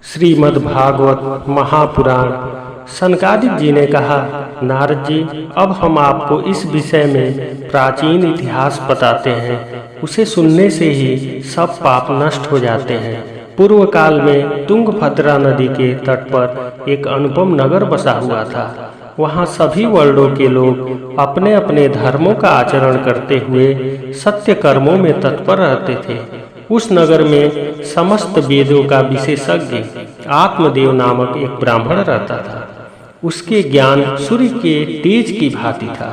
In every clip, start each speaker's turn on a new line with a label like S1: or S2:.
S1: श्रीमद् भागवत महापुराण। सनकादिक जी ने कहा, नारद जी, अब हम आपको इस विषय में प्राचीन इतिहास बताते हैं। उसे सुनने से ही सब पाप नष्ट हो जाते हैं। पूर्व काल में तुंगभद्रा नदी के तट पर एक अनुपम नगर बसा हुआ था। वहाँ सभी वर्णों के लोग अपने अपने धर्मों का आचरण करते हुए सत्य कर्मों में तत्पर रहते थे। उस नगर में समस्त वेदों का विशेषज्ञ आत्मदेव नामक एक ब्राह्मण रहता था। उसके ज्ञान सूर्य के तेज की भांति था।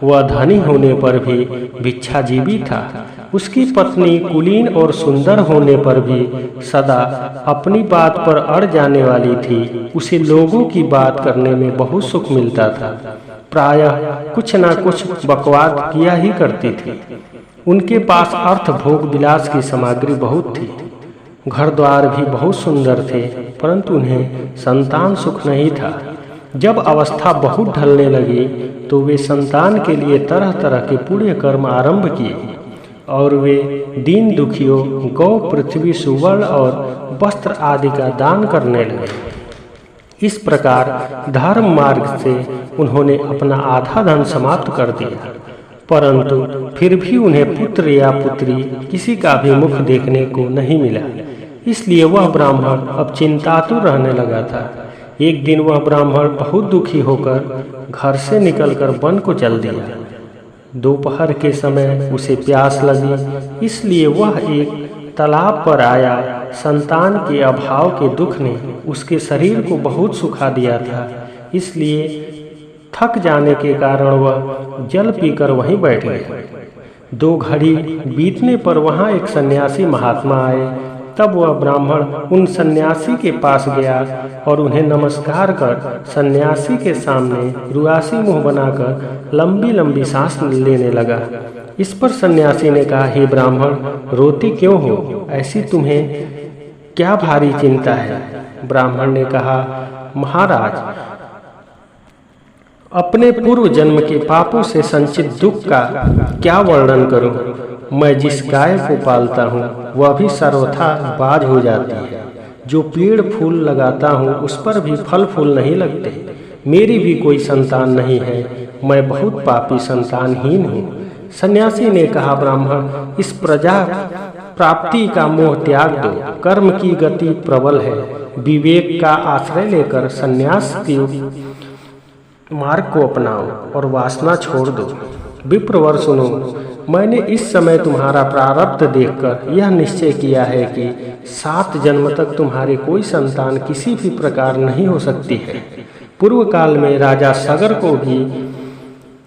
S1: वह धनी होने पर भी भिक्षाजीवी था। उसकी पत्नी कुलीन और सुंदर होने पर भी सदा अपनी बात पर अड़ जाने वाली थी। उसे लोगों की बात करने में बहुत सुख मिलता था। प्रायः कुछ न कुछ बकवाद किया ही करती थी। उनके पास अर्थ भोग विलास की सामग्री बहुत थी। घर द्वार भी बहुत सुंदर थे, परंतु उन्हें संतान सुख नहीं था। जब अवस्था बहुत ढलने लगी तो वे संतान के लिए तरह तरह के पुण्य कर्म आरंभ किए और वे दीन दुखियों, गौ, पृथ्वी, सुवर्ण और वस्त्र आदि का दान करने लगे। इस प्रकार धर्म मार्ग से उन्होंने अपना आधा धन समाप्त कर दिया, परंतु फिर भी उन्हें पुत्र या पुत्री किसी का भी मुख देखने को नहीं मिला। इसलिए वह ब्राह्मण अब चिंतातुर रहने लगा था। एक दिन वह ब्राह्मण बहुत दुखी होकर घर से निकलकर वन को चल दिया। दोपहर के समय उसे प्यास लगी, इसलिए वह एक तालाब पर आया। संतान के अभाव के दुख ने उसके शरीर को बहुत सुखा दिया था, इसलिए थक जाने के कारण वह जल पीकर वहीं बैठ गया। 2 घड़ी बीतने पर वहां एक सन्यासी महात्मा आए। तब वह ब्राह्मण उन सन्यासी के पास गया और उन्हें नमस्कार कर सन्यासी के सामने रुआसी मुंह बनाकर लंबी लंबी सांस लेने लगा। इस पर सन्यासी ने कहा, हे ब्राह्मण, रोते क्यों हो? ऐसी तुम्हें क्या भारी चिंता है? ब्राह्मण ने कहा, महाराज, अपने पूर्व जन्म के पापों से संचित दुख का क्या वर्णन करूं? मैं जिस गाय को पालता हूँ वह भी सर्वथा बाज हो जाती है। जो पेड़ फूल लगाता हूँ उस पर भी फल फूल नहीं लगते। मेरी भी कोई संतान नहीं है। मैं बहुत पापी संतानहीन हूँ। सन्यासी ने कहा, ब्राह्मण, इस प्रजा प्राप्ति का मोह त्याग दो। कर्म की गति प्रबल है। विवेक का आश्रय लेकर सन्यास की मार्ग को अपनाओ और वासना छोड़ दो। विप्रवर, सुनो, मैंने इस समय तुम्हारा प्रारब्ध देखकर यह निश्चय किया है कि 7 जन्म तक तुम्हारी कोई संतान किसी भी प्रकार नहीं हो सकती है। पूर्व काल में राजा सगर को भी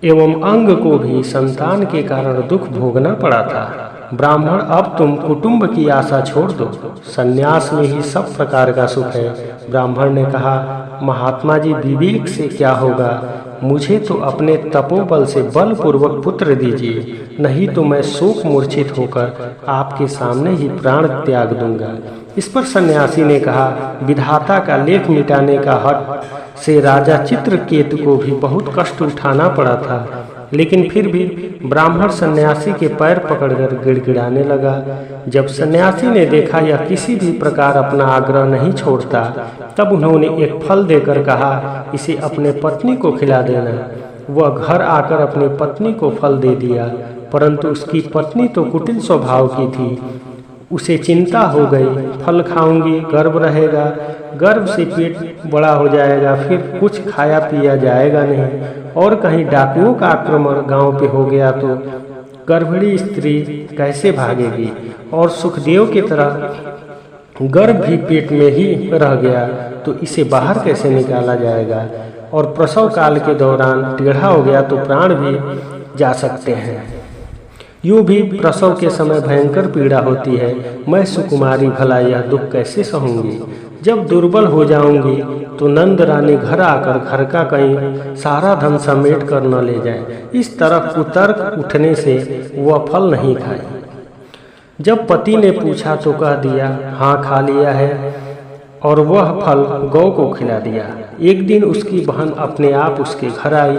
S1: एवं अंग को भी संतान के कारण दुख भोगना पड़ा था। ब्राह्मण, अब तुम कुटुंब की आशा छोड़ दो। संन्यास में ही सब प्रकार का सुख है। ब्राह्मण ने कहा, महात्मा जी, विवेक से क्या होगा? मुझे तो अपने तपोबल से बलपूर्वक पुत्र दीजिए, नहीं तो मैं शोक मूर्छित होकर आपके सामने ही प्राण त्याग दूंगा। इस पर सन्यासी ने कहा, विधाता का लेख मिटाने का हट से राजा चित्रकेतु को भी बहुत कष्ट उठाना पड़ा था, लेकिन फिर भी ब्राह्मण सन्यासी के पैर पकड़कर गिड़गिड़ाने लगा। जब सन्यासी ने देखा यह किसी भी प्रकार अपना आग्रह नहीं छोड़ता, तब उन्होंने एक फल देकर कहा, इसे अपने पत्नी को खिला देना। वह घर आकर अपनी पत्नी को फल दे दिया, परंतु उसकी पत्नी तो कुटिल स्वभाव की थी। उसे चिंता हो गई, फल खाऊंगी गर्भ रहेगा, गर्भ से पेट बड़ा हो जाएगा, फिर कुछ खाया पिया जाएगा नहीं, और कहीं डाकुओं का आक्रमण गांव पे हो गया तो गर्भिणी स्त्री कैसे भागेगी? और सुखदेव की तरह गर्भ भी पेट में ही रह गया तो इसे बाहर कैसे निकाला जाएगा? और प्रसव काल के दौरान टेढ़ा हो गया तो प्राण भी जा सकते हैं। यूँ भी प्रसव के समय भयंकर पीड़ा होती है। मैं सुकुमारी, भला यह दुख कैसे सहूंगी? जब दुर्बल हो जाऊंगी तो नंद रानी घर आकर घर का कहीं सारा धन समेट कर न ले जाए। इस तरह कुतर्क उठने से वह फल नहीं खाए। जब पति ने पूछा तो कह दिया, हाँ, खा लिया है, और वह फल गौ को खिला दिया। एक दिन उसकी बहन अपने आप उसके घर आई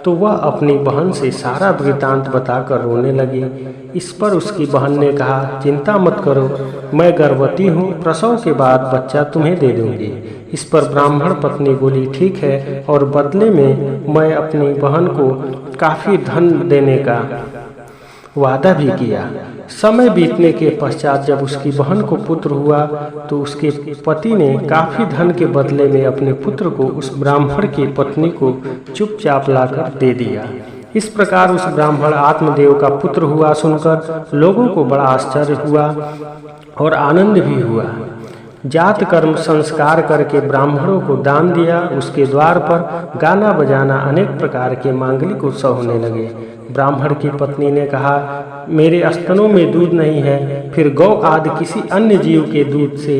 S1: तो वह अपनी बहन से सारा वृतांत बताकर रोने लगी। इस पर उसकी बहन ने कहा, चिंता मत करो, मैं गर्भवती हूँ, प्रसव के बाद बच्चा तुम्हें दे दूंगी। इस पर ब्राह्मण पत्नी बोली, ठीक है, और बदले में मैं अपनी बहन को काफ़ी धन देने का वादा भी किया। समय बीतने के पश्चात जब उसकी बहन को पुत्र हुआ तो उसके पति ने काफी धन के बदले में अपने पुत्र को उस ब्राह्मण की पत्नी को चुपचाप लाकर दे दिया। इस प्रकार उस ब्राह्मण आत्मदेव का पुत्र हुआ सुनकर लोगों को बड़ा आश्चर्य हुआ और आनंद भी हुआ। जात कर्म संस्कार करके ब्राह्मणों को दान दिया। उसके द्वार पर गाना बजाना अनेक प्रकार के मांगलिक उत्सव होने लगे। ब्राह्मण की पत्नी ने कहा, मेरे स्तनों में दूध नहीं है, फिर गौ आदि किसी अन्य जीव के दूध से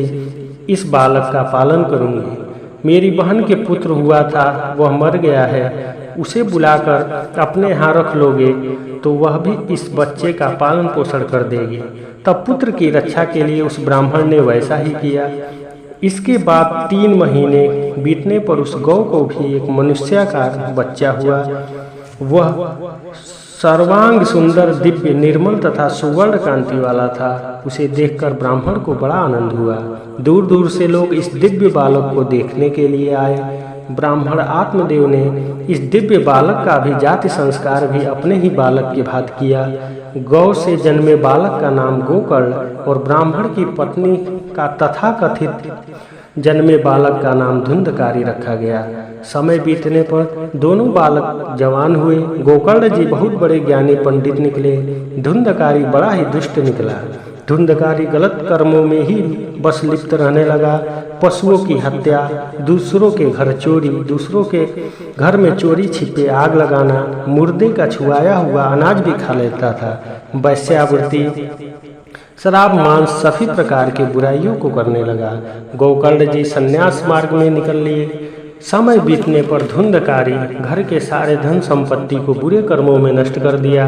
S1: इस बालक का पालन करूंगी। मेरी बहन के पुत्र हुआ था, वह मर गया है, उसे बुलाकर अपने यहाँ रख लोगे तो वह भी इस बच्चे का पालन पोषण कर देगी। तब पुत्र की रक्षा के लिए उस ब्राह्मण ने वैसा ही किया। इसके बाद 3 महीने बीतने पर उस गौ को भी एक मनुष्याकार बच्चा हुआ। वह सर्वांग सुंदर, दिव्य, निर्मल तथा सुवर्ण कांति वाला था। उसे देखकर ब्राह्मण को बड़ा आनंद हुआ। दूर दूर से लोग इस दिव्य बालक को देखने के लिए आए। ब्राह्मण आत्मदेव ने इस दिव्य बालक का भी जाति संस्कार भी अपने ही बालक के भांति किया। गौ से जन्मे बालक का नाम गोकर्ण और ब्राह्मण की पत्नी का तथाकथित जन्मे बालक का नाम धुंधकारी रखा गया। समय बीतने पर दोनों बालक जवान हुए। गोकर्ण जी बहुत बड़े ज्ञानी पंडित निकले। धुंधकारी बड़ा ही दुष्ट निकला। धुंधकारी गलत कर्मों में ही बस लिप्त रहने लगा। पशुओं की हत्या, दूसरों के घर चोरी, दूसरों के घर में चोरी छिपे आग लगाना, मुर्दे का छुआया हुआ अनाज भी खा लेता था। वैश्यावृत्ति, शराब, मांस, सभी प्रकार के बुराइयों को करने लगा। गोकर्ण जी संन्यास मार्ग में निकल लिए। समय बीतने पर धुंधकारी घर के सारे धन संपत्ति को बुरे कर्मों में नष्ट कर दिया।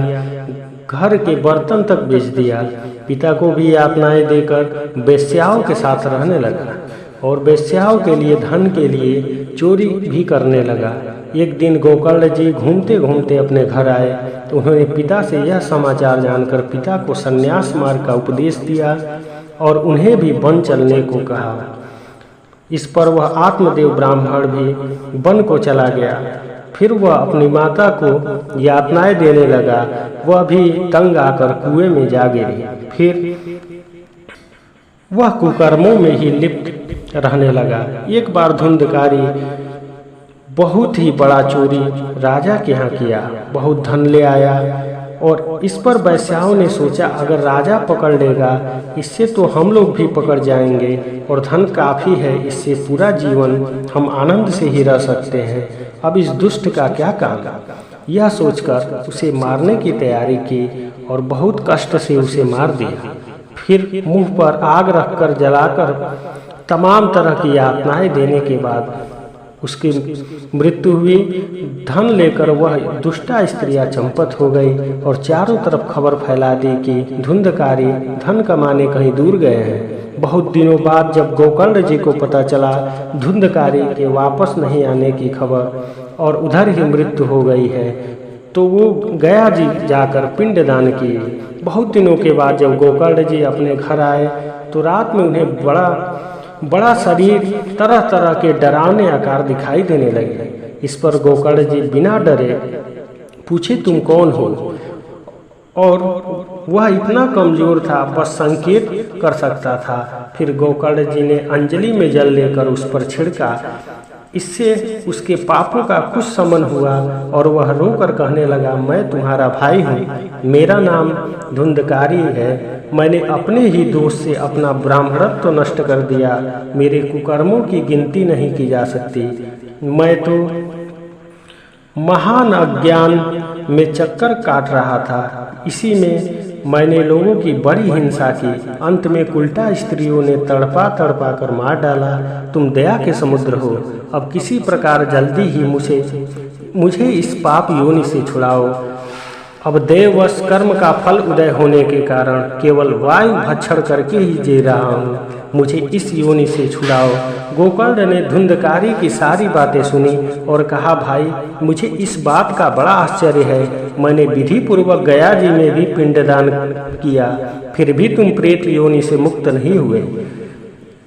S1: घर के बर्तन तक बेच दिया। पिता को भी यातनाएं देकर वेश्याओं के साथ रहने लगा और वेश्याओं के लिए धन के लिए चोरी भी करने लगा। एक दिन गोकर्ण जी घूमते घूमते अपने घर आए तो उन्होंने पिता से यह समाचार जानकर पिता को संन्यास मार्ग का उपदेश दिया और उन्हें भी वन चलने को कहा। इस पर वह आत्मदेव ब्राह्मण भी वन को चला गया। फिर वह अपनी माता को यातनाएं देने लगा। वह भी तंग आकर कुएं में जा गिरी। फिर वह कुकर्मों में ही लिप्त रहने लगा। एक बार धुंधकारी बहुत ही बड़ा चोरी राजा के यहाँ किया, बहुत धन ले आया और इस पर वैश्याओं ने सोचा, अगर राजा पकड़ लेगा इससे तो हम लोग भी पकड़ जाएंगे और धन काफ़ी है, इससे पूरा जीवन हम आनंद से ही रह सकते हैं। अब इस दुष्ट का क्या काम। यह सोचकर उसे मारने की तैयारी की और बहुत कष्ट से उसे मार दिया। फिर मुंह पर आग रखकर जलाकर तमाम तरह की यातनाएं देने के बाद उसकी मृत्यु हुई। धन लेकर वह दुष्टा स्त्रियां चंपत हो गई और चारों तरफ खबर फैला दी कि धुंधकारी धन कमाने कहीं दूर गए हैं। बहुत दिनों बाद जब गोकर्ण जी को पता चला धुंधकारी के वापस नहीं आने की खबर और उधर ही मृत्यु हो गई है, तो वो गया जी जाकर पिंडदान की। बहुत दिनों के बाद जब गोकर्ण जी अपने घर आए तो रात में उन्हें बड़ा शरीर तरह तरह के डरावने आकार दिखाई देने लगे। इस पर गोकर्ण जी बिना डरे पूछे, तुम कौन हो? और वह इतना कमजोर था बस संकेत कर सकता था। फिर गोकर्ण जी ने अंजलि में जल लेकर उस पर छिड़का। इससे उसके पापों का कुछ शमन हुआ और वह रोकर कहने लगा, मैं तुम्हारा भाई हूँ, मेरा नाम धुंधकारी है। मैंने अपने ही दोष से अपना ब्राह्मणत्व तो नष्ट कर दिया। मेरे कुकर्मों की गिनती नहीं की जा सकती। मैं तो महान अज्ञान में चक्कर काट रहा था, इसी में मैंने लोगों की बड़ी हिंसा की। अंत में उल्टा स्त्रियों ने तड़पा तड़पा कर मार डाला। तुम दया के समुद्र हो, अब किसी प्रकार जल्दी ही मुझे इस पाप योनि से छुड़ाओ। अब देववश कर्म का फल उदय होने के कारण केवल वायु भक्षण करके ही जी रहा हूँ। मुझे इस योनि से छुड़ाओ। गोकर्ण ने धुंधकारी की सारी बातें सुनी और कहा, भाई मुझे इस बात का बड़ा आश्चर्य है, मैंने विधि पूर्वक गया जी में भी पिंडदान किया, फिर भी तुम प्रेत योनि से मुक्त नहीं हुए।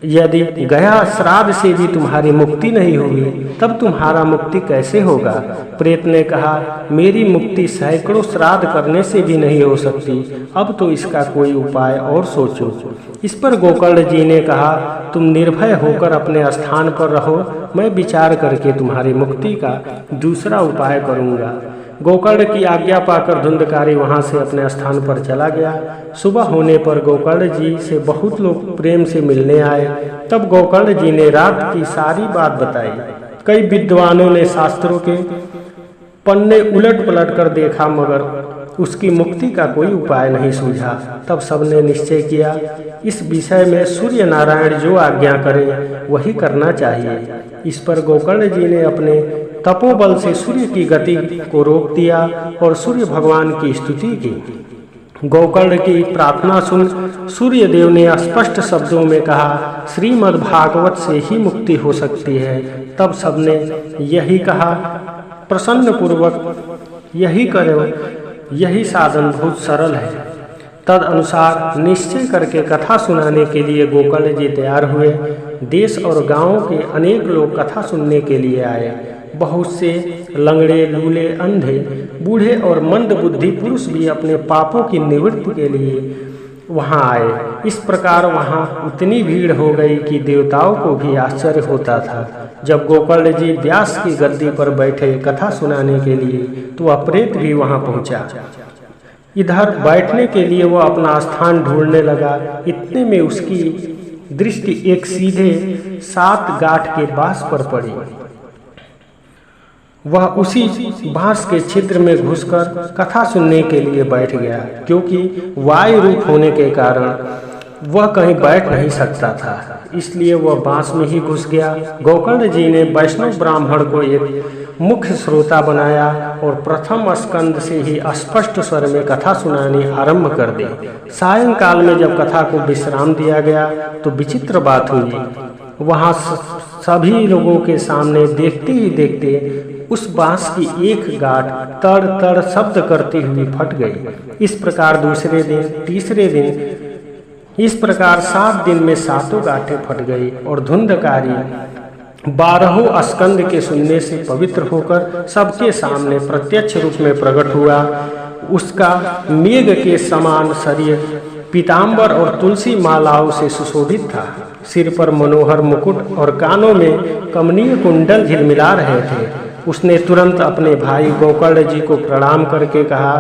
S1: यदि गया श्राद्ध से भी तुम्हारी मुक्ति नहीं हुई, तब तुम्हारा मुक्ति कैसे होगा? प्रेत ने कहा, मेरी मुक्ति सैकड़ों श्राद्ध करने से भी नहीं हो सकती, अब तो इसका कोई उपाय और सोचो। इस पर गोकर्ण जी ने कहा, तुम निर्भय होकर अपने स्थान पर रहो, मैं विचार करके तुम्हारी मुक्ति का दूसरा उपाय करूँगा। गोकर्ण की आज्ञा पाकर धुंधकारी वहां से अपने स्थान पर चला गया। सुबह होने पर गोकर्ण जी से बहुत लोग प्रेम से मिलने आए। तब गोकर्ण जी ने रात की सारी बात बताई। कई विद्वानों ने शास्त्रों के पन्ने उलट पलट कर देखा, मगर उसकी मुक्ति का कोई उपाय नहीं सूझा। तब सबने निश्चय किया, इस विषय में सूर्य नारायण जो आज्ञा करें वही करना चाहिए। इस पर गोकर्ण जी ने अपने तपोबल से सूर्य की गति को रोक दिया और सूर्य भगवान की स्तुति की। गोकर्ण की प्रार्थना सुन सूर्य देव ने स्पष्ट शब्दों में कहा, श्रीमद् भागवत से ही मुक्ति हो सकती है। तब सबने यही कहा, प्रसन्न पूर्वक यही करो, यही साधन बहुत सरल है। तद अनुसार निश्चय करके कथा सुनाने के लिए गोकर्ण जी तैयार हुए। देश और गांवों के अनेक लोग कथा सुनने के लिए आए। बहुत से लंगड़े, लूले, अंधे, बूढ़े और मंद बुद्धि पुरुष भी अपने पापों की निवृत्ति के लिए वहां आए। इस प्रकार वहां उतनी भीड़ हो गई कि देवताओं को भी आश्चर्य होता था। जब गोकर्ण जी व्यास की गद्दी पर बैठे कथा सुनाने के लिए, तो वह प्रेत भी वहां पहुंचा। इधर बैठने के लिए वह अपना स्थान ढूंढने लगा। इतने में उसकी दृष्टि एक सीधे 7 गांठ के बांस पर पड़ी। वह उसी बांस के छिद्र में घुसकर कथा सुनने के लिए बैठ गया, क्योंकि वायु रूप होने के कारण वह कहीं बैठ नहीं सकता था, इसलिए वह बांस में ही घुस गया। गोकर्ण जी ने वैष्णव ब्राह्मण को एक मुख्य श्रोता बनाया और प्रथम स्कंद से ही स्पष्ट स्वर में कथा सुनानी आरंभ कर दी। सायंकाल में जब कथा को विश्राम दिया गया तो विचित्र बात हुई। वहां सभी लोगों के सामने देखते ही देखते उस बांस की एक गांठ तड़ तड़ शब्द करती हुई फट गई। इस प्रकार दूसरे दिन, तीसरे दिन, इस प्रकार 7 दिन में 7 गांठें फट गई और धुंधकारी 12 स्कंद के सुनने से पवित्र होकर सबके सामने प्रत्यक्ष रूप में प्रकट हुआ। उसका मेघ के समान शरीर पीताम्बर और तुलसी मालाओं से सुशोभित था। सिर पर मनोहर मुकुट और कानों में कमनीय कुंडल झिलमिला रहे थे। उसने तुरंत अपने भाई गोकर्ण जी को प्रणाम करके कहा,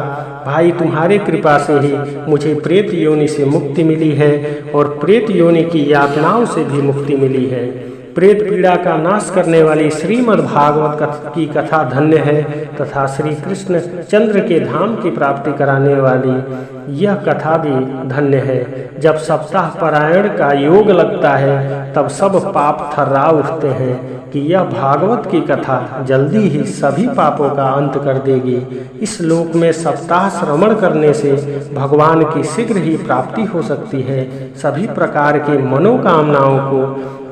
S1: भाई तुम्हारे कृपा से ही मुझे प्रेत योनि से मुक्ति मिली है और प्रेत योनि की यातनाओं से भी मुक्ति मिली है। प्रेत पीड़ा का नाश करने वाली श्रीमद् भागवत की कथा धन्य है तथा श्री कृष्ण चंद्र के धाम की प्राप्ति कराने वाली यह कथा भी धन्य है। जब सप्ताह पारायण का योग लगता है तब सब पाप थर्रा उठते हैं कि यह भागवत की कथा जल्दी ही सभी पापों का अंत कर देगी। इस लोक में सप्ताह श्रवण करने से भगवान की शीघ्र ही प्राप्ति हो सकती है। सभी प्रकार की मनोकामनाओं को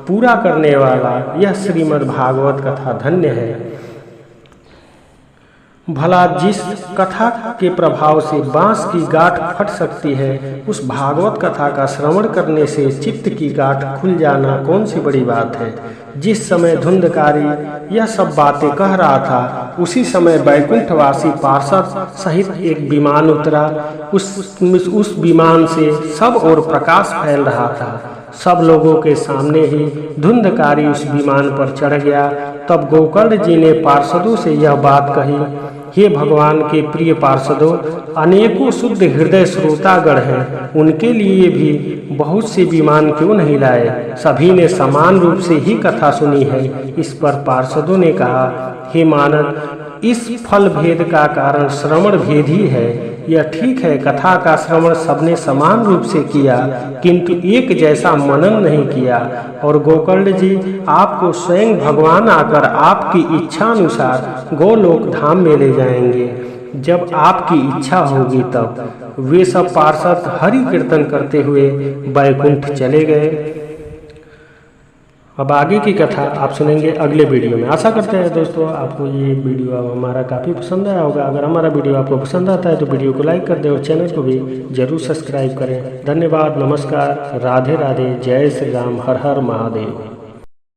S1: पूरा करने वाला यह श्रीमद् भागवत कथा धन्य है। भला जिस कथा के प्रभाव से बांस की गांठ फट सकती है, उस भागवत कथा का श्रवण करने से चित्त की गांठ खुल जाना कौन सी बड़ी बात है। जिस समय धुंधकारी यह सब बातें कह रहा था, उसी समय वैकुंठवासी पार्षद सहित एक विमान उतरा। उस विमान से सब ओर प्रकाश फैल रहा था। सब लोगों के सामने ही धुंधकारी उस विमान पर चढ़ गया। तब गोकर्ण जी ने पार्षदों से यह बात कही, हे भगवान के प्रिय पार्षदों, अनेकों शुद्ध हृदय श्रोतागण हैं, उनके लिए भी बहुत से विमान क्यों नहीं लाए? सभी ने समान रूप से ही कथा सुनी है। इस पर पार्षदों ने कहा, हे मानद, इस फल भेद का कारण श्रवण भेद ही है। यह ठीक है, कथा का श्रवण सबने समान रूप से किया, किंतु एक जैसा मनन नहीं किया। और गोकर्ण जी, आपको स्वयं भगवान आकर आपकी इच्छा अनुसार गोलोक धाम में ले जाएंगे। जब आपकी इच्छा होगी तब। वे सब पार्षद हरि कीर्तन करते हुए बैकुंठ चले गए। अब आगे की कथा आप सुनेंगे अगले वीडियो में। आशा करते हैं दोस्तों आपको ये वीडियो हमारा काफ़ी पसंद आया होगा। अगर हमारा वीडियो आपको पसंद आता है तो वीडियो को लाइक कर दें और चैनल को भी जरूर सब्सक्राइब करें। धन्यवाद, नमस्कार, राधे राधे, जय श्री राम, हर हर महादेव।